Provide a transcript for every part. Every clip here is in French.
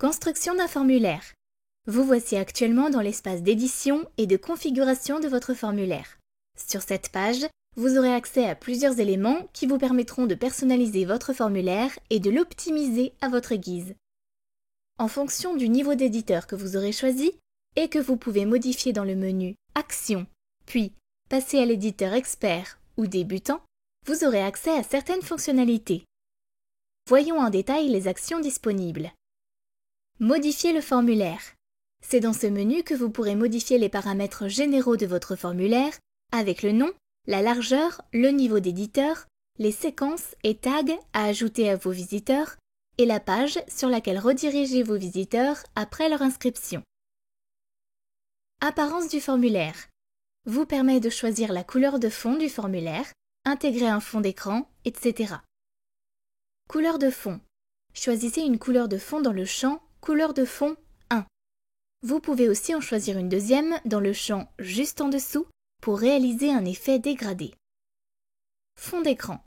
Construction d'un formulaire. Vous voici actuellement dans l'espace d'édition et de configuration de votre formulaire. Sur cette page, vous aurez accès à plusieurs éléments qui vous permettront de personnaliser votre formulaire et de l'optimiser à votre guise. En fonction du niveau d'éditeur que vous aurez choisi et que vous pouvez modifier dans le menu Action, puis passer à l'éditeur Expert ou Débutant, vous aurez accès à certaines fonctionnalités. Voyons en détail les actions disponibles. Modifier le formulaire. C'est dans ce menu que vous pourrez modifier les paramètres généraux de votre formulaire avec le nom, la largeur, le niveau d'éditeur, les séquences et tags à ajouter à vos visiteurs et la page sur laquelle rediriger vos visiteurs après leur inscription. Apparence du formulaire. Vous permet de choisir la couleur de fond du formulaire, intégrer un fond d'écran, etc. Couleur de fond. Choisissez une couleur de fond dans le champ Couleur de fond 1. Vous pouvez aussi en choisir une deuxième dans le champ juste en dessous pour réaliser un effet dégradé. Fond d'écran.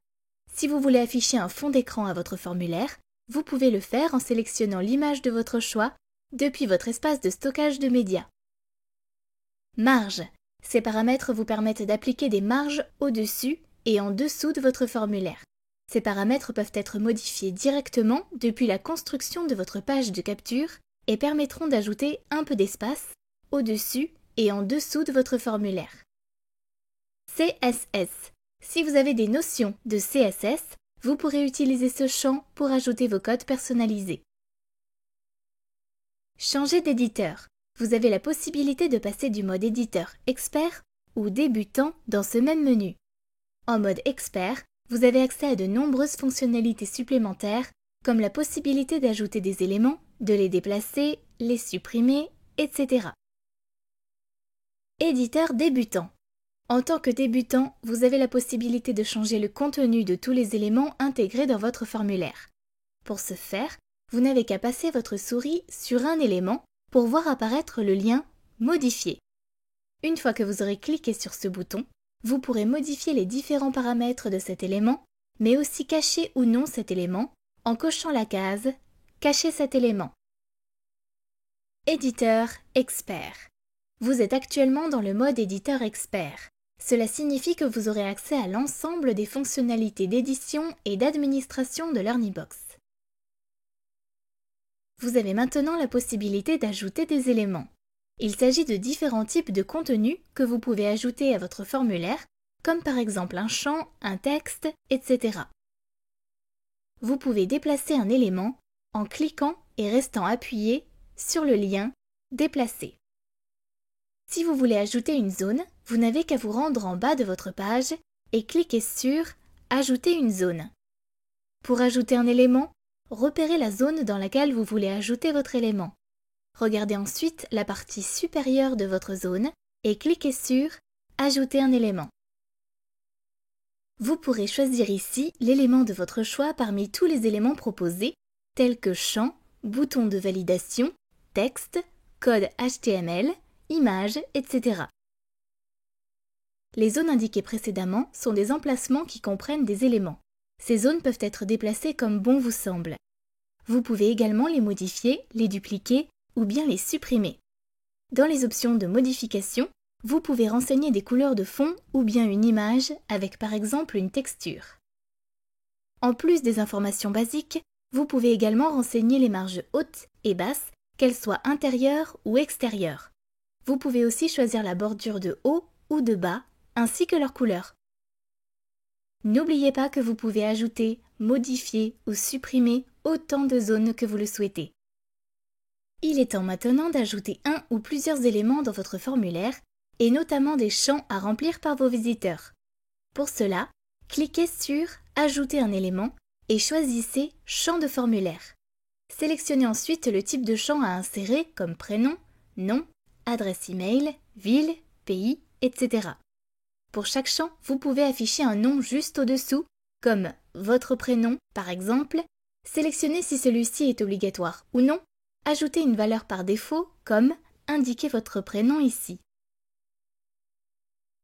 Si vous voulez afficher un fond d'écran à votre formulaire, vous pouvez le faire en sélectionnant l'image de votre choix depuis votre espace de stockage de médias. Marge. Ces paramètres vous permettent d'appliquer des marges au-dessus et en dessous de votre formulaire. Ces paramètres peuvent être modifiés directement depuis la construction de votre page de capture et permettront d'ajouter un peu d'espace au-dessus et en dessous de votre formulaire. CSS. Si vous avez des notions de CSS, vous pourrez utiliser ce champ pour ajouter vos codes personnalisés. Changer d'éditeur. Vous avez la possibilité de passer du mode éditeur expert ou débutant dans ce même menu. En mode expert, vous avez accès à de nombreuses fonctionnalités supplémentaires comme la possibilité d'ajouter des éléments, de les déplacer, les supprimer, etc. Éditeur débutant. En tant que débutant, vous avez la possibilité de changer le contenu de tous les éléments intégrés dans votre formulaire. Pour ce faire, vous n'avez qu'à passer votre souris sur un élément pour voir apparaître le lien « Modifier ». Une fois que vous aurez cliqué sur ce bouton, vous pourrez modifier les différents paramètres de cet élément, mais aussi cacher ou non cet élément en cochant la case « Cacher cet élément ». Éditeur expert. Vous êtes actuellement dans le mode éditeur expert. Cela signifie que vous aurez accès à l'ensemble des fonctionnalités d'édition et d'administration de LearnyBox. Vous avez maintenant la possibilité d'ajouter des éléments. Il s'agit de différents types de contenus que vous pouvez ajouter à votre formulaire, comme par exemple un champ, un texte, etc. Vous pouvez déplacer un élément en cliquant et restant appuyé sur le lien « Déplacer ». Si vous voulez ajouter une zone, vous n'avez qu'à vous rendre en bas de votre page et cliquer sur « Ajouter une zone ». Pour ajouter un élément, repérez la zone dans laquelle vous voulez ajouter votre élément. Regardez ensuite la partie supérieure de votre zone et cliquez sur « Ajouter un élément ». Vous pourrez choisir ici l'élément de votre choix parmi tous les éléments proposés, tels que champ, bouton de validation, texte, code HTML, images, etc. Les zones indiquées précédemment sont des emplacements qui comprennent des éléments. Ces zones peuvent être déplacées comme bon vous semble. Vous pouvez également les modifier, les dupliquer ou bien les supprimer. Dans les options de modification, vous pouvez renseigner des couleurs de fond ou bien une image avec par exemple une texture. En plus des informations basiques, vous pouvez également renseigner les marges hautes et basses, qu'elles soient intérieures ou extérieures. Vous pouvez aussi choisir la bordure de haut ou de bas, ainsi que leur couleur. N'oubliez pas que vous pouvez ajouter, modifier ou supprimer autant de zones que vous le souhaitez. Il est temps maintenant d'ajouter un ou plusieurs éléments dans votre formulaire, et notamment des champs à remplir par vos visiteurs. Pour cela, cliquez sur « Ajouter un élément » et choisissez « Champ de formulaire ». Sélectionnez ensuite le type de champ à insérer comme prénom, nom, adresse email, ville, pays, etc. Pour chaque champ, vous pouvez afficher un nom juste au-dessous, comme votre prénom par exemple. Sélectionnez si celui-ci est obligatoire ou non. Ajoutez une valeur par défaut comme indiquez votre prénom ici.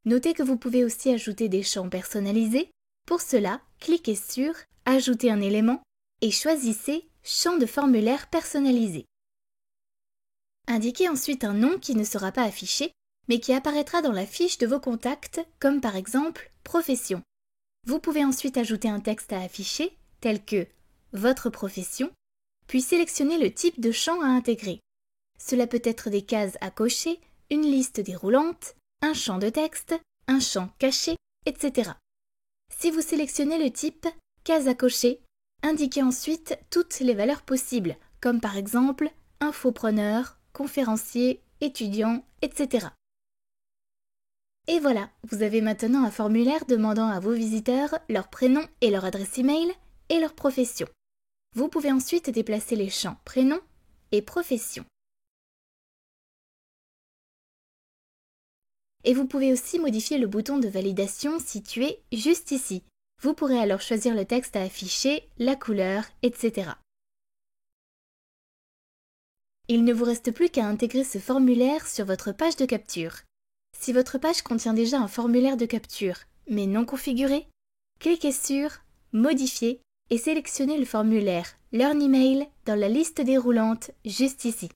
Notez que vous pouvez aussi ajouter des champs personnalisés. Pour cela, cliquez sur Ajouter un élément et choisissez Champ de formulaire personnalisé. Indiquez ensuite un nom qui ne sera pas affiché, mais qui apparaîtra dans la fiche de vos contacts, comme par exemple « Profession ». Vous pouvez ensuite ajouter un texte à afficher, tel que « Votre profession », puis sélectionner le type de champ à intégrer. Cela peut être des cases à cocher, une liste déroulante, un champ de texte, un champ caché, etc. Si vous sélectionnez le type « Case à cocher », indiquez ensuite toutes les valeurs possibles, comme par exemple « Infopreneur », conférencier, étudiant, etc. Et voilà, vous avez maintenant un formulaire demandant à vos visiteurs leur prénom et leur adresse email et leur profession. Vous pouvez ensuite déplacer les champs prénom et profession. Et vous pouvez aussi modifier le bouton de validation situé juste ici. Vous pourrez alors choisir le texte à afficher, la couleur, etc. Il ne vous reste plus qu'à intégrer ce formulaire sur votre page de capture. Si votre page contient déjà un formulaire de capture, mais non configuré, cliquez sur « Modifier » et sélectionnez le formulaire « Learn Email » dans la liste déroulante juste ici.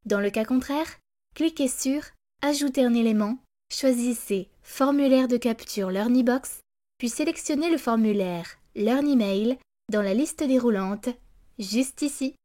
Dans le cas contraire, cliquez sur « Ajouter un élément », choisissez « Formulaire de capture LearnyBox », puis sélectionnez le formulaire « Learn Email » dans la liste déroulante juste ici.